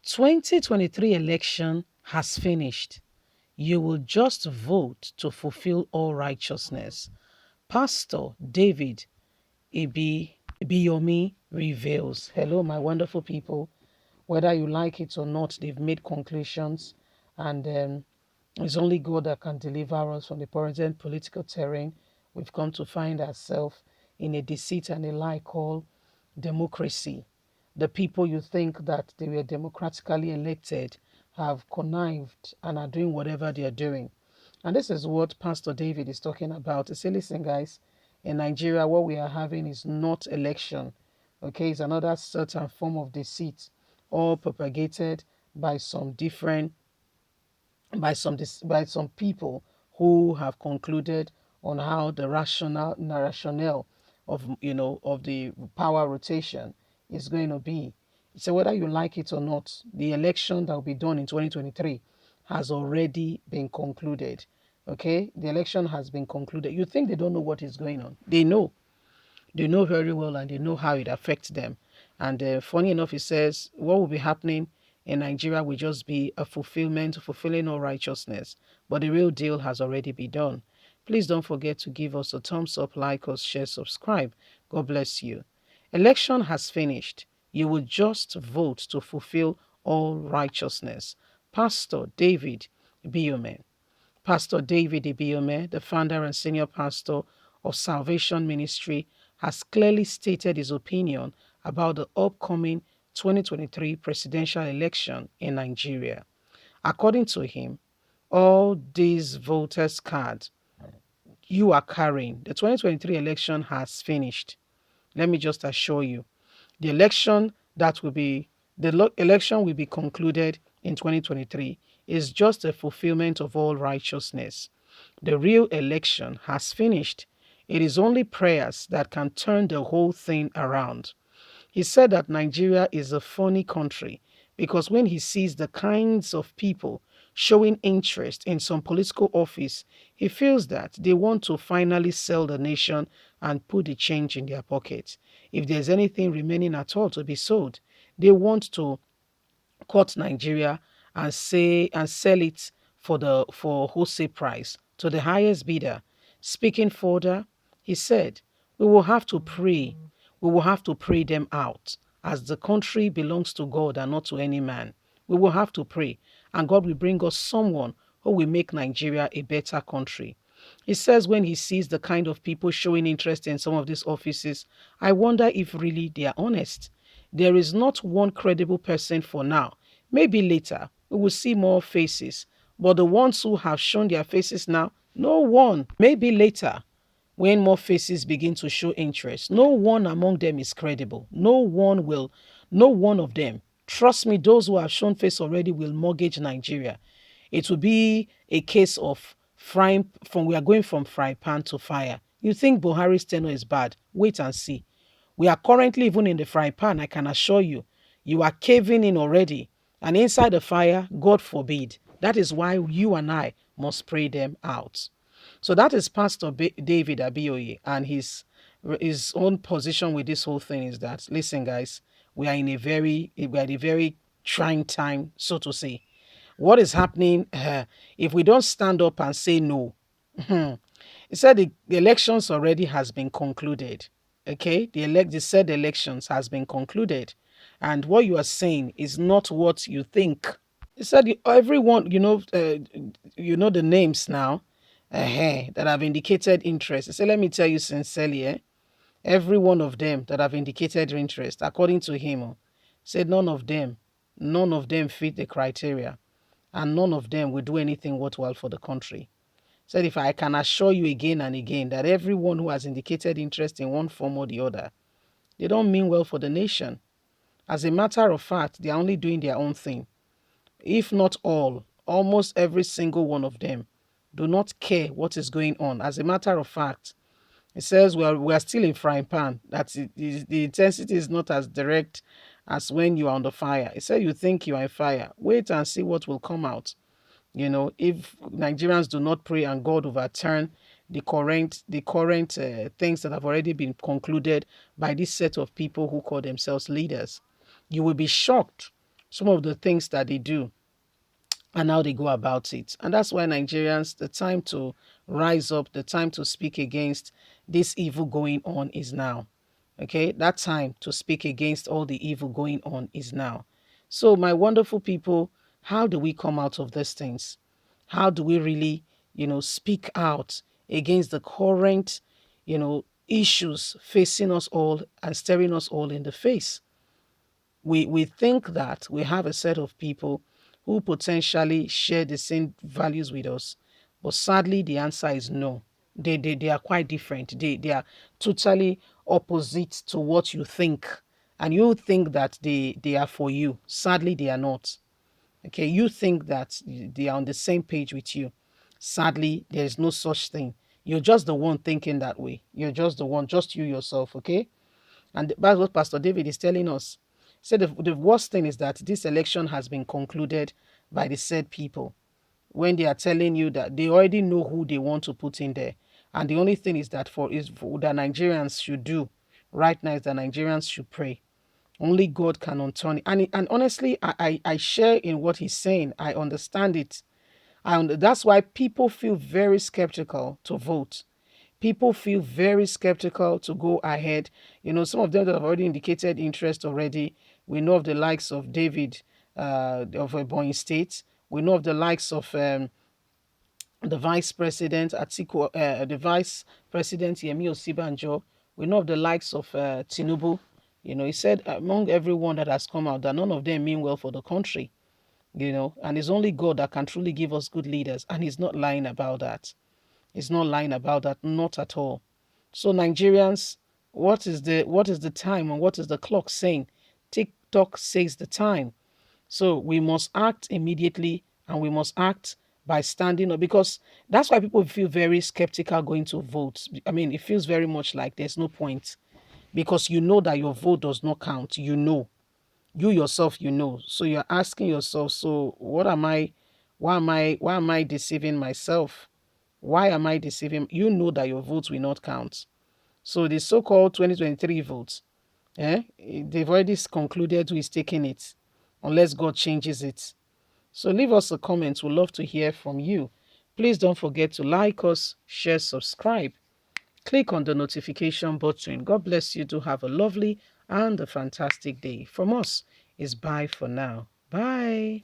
2023 election has finished. You will just vote to fulfill all righteousness. Pastor David Ibiyomi reveals. Hello, my wonderful people. Whether you like it or not, they've made conclusions, and it's only God that can deliver us from the present political terrain. We've come to find ourselves in a deceit and a lie called democracy. The people you think that they were democratically elected have connived and are doing whatever they are doing. And this is what Pastor David is talking about. He said, listen, guys, in Nigeria, what we are having is not election. Okay, it's another certain form of deceit, all propagated by some different by some people who have concluded on how the rationale of of the power rotation is going to be. So whether you like it or not, the election that will be done in 2023 has already been concluded. Okay, the election has been concluded. You think they don't know what is going on? They know. They know very well, and they know how it affects them. And funny enough, he says what will be happening in Nigeria will just be a fulfilling all righteousness. But the real deal has already been done. Please don't forget to give us a thumbs up, like us, share, subscribe. God bless you. Election has finished. You will just vote to fulfill all righteousness. Pastor David Biome. Pastor David Ibiome, the founder and senior pastor of Salvation Ministry, has clearly stated his opinion about the upcoming 2023 presidential election in Nigeria. According to him, all these voters' cards you are carrying, the 2023 election has finished. Let me just assure you, the election that will be election will be concluded in 2023 is just a fulfillment of all righteousness. The real election has finished. It is only prayers that can turn the whole thing around. He said that Nigeria is a funny country because when he sees the kinds of people showing interest in some political office, he feels that they want to finally sell the nation and put the change in their pockets. If there's anything remaining at all to be sold, they want to cut Nigeria and sell it for wholesale price to the highest bidder. Speaking further, he said, "We will have to pray. We will have to pray them out, as the country belongs to God and not to any man. We will have to pray, and God will bring us someone who will make Nigeria a better country." He says when he sees the kind of people showing interest in some of these offices, I wonder if really they are honest. There is not one credible person for now. Maybe later we will see more faces, but the ones who have shown their faces now, no one. Maybe later, when more faces begin to show interest, no one among them is credible. No one of them. Trust me, those who have shown face already will mortgage Nigeria. It will be a case of we are going from fry pan to fire. You think Buhari's tenure is bad? Wait and see. We are currently even in the fry pan, I can assure you. You are caving in already. And inside the fire, God forbid. That is why you and I must pray them out. So that is Pastor David Abiyoye, and his own position with this whole thing is that, listen, guys, we are in a very trying time, so to say. What is happening if we don't stand up and say no? He said the elections already has been concluded. Okay, the said elections has been concluded, and what you are saying is not what you think. He said everyone, the names now that have indicated interest. He said, let me tell you sincerely, every one of them that have indicated interest, according to him, said none of them fit the criteria, and none of them will do anything worthwhile for the country. Said, if I can assure you again and again that everyone who has indicated interest in one form or the other, they don't mean well for the nation. As a matter of fact, they are only doing their own thing. If not all, almost every single one of them do not care what is going on. As a matter of fact, it says we are still in frying pan. The intensity is not as direct as when you are on the fire. It said you think you are in fire. Wait and see what will come out. If Nigerians do not pray and God overturn the current things that have already been concluded by this set of people who call themselves leaders, you will be shocked some of the things that they do and how they go about it. And that's why Nigerians, the time to rise up, the time to speak against this evil going on is now. Okay, that time to speak against all the evil going on is now. So, my wonderful people, how do we come out of these things? How do we really, speak out against the current, issues facing us all and staring us all in the face? We think that we have a set of people who potentially share the same values with us, but sadly the answer is no. They are quite different. They are totally opposite to what you think, and you think that they are for you. Sadly they are not. Okay, you think that they are on the same page with you. Sadly there is no such thing. You're just the one thinking that way. You're just the one, just you yourself. Okay. And that's what Pastor David is telling us. He said the worst thing is that this election has been concluded by the said people when they are telling you that they already know who they want to put in there. And the only thing is that for that Nigerians should do right now is that Nigerians should pray. Only God can unturn it. And honestly, I share in what he's saying. I understand it. And that's why people feel very skeptical to vote. People feel very skeptical to go ahead. Some of them that have already indicated interest already. We know of the likes of David of Ebonyi State. We know of the likes of the Vice President Atiku, the Vice President Yemi Osibanjo. We know of the likes of Tinubu. He said among everyone that has come out that none of them mean well for the country. And it's only God that can truly give us good leaders, and he's not lying about that. He's not lying about that, not at all. So Nigerians, what is the time and what is the clock saying? TikTok says the time. So we must act immediately, and we must act by standing up, because that's why people feel very skeptical going to vote. I mean, it feels very much like there's no point, because you know that your vote does not count. You yourself, So you're asking yourself, so what am I? Why am I deceiving myself? Why am I deceiving? You know that your votes will not count. So the so-called 2023 votes, they've already concluded who is taking it, unless God changes it. So leave us a comment. We'd love to hear from you. Please don't forget to like us, share, subscribe. Click on the notification button. God bless you. Do have a lovely and a fantastic day. From us is bye for now. Bye.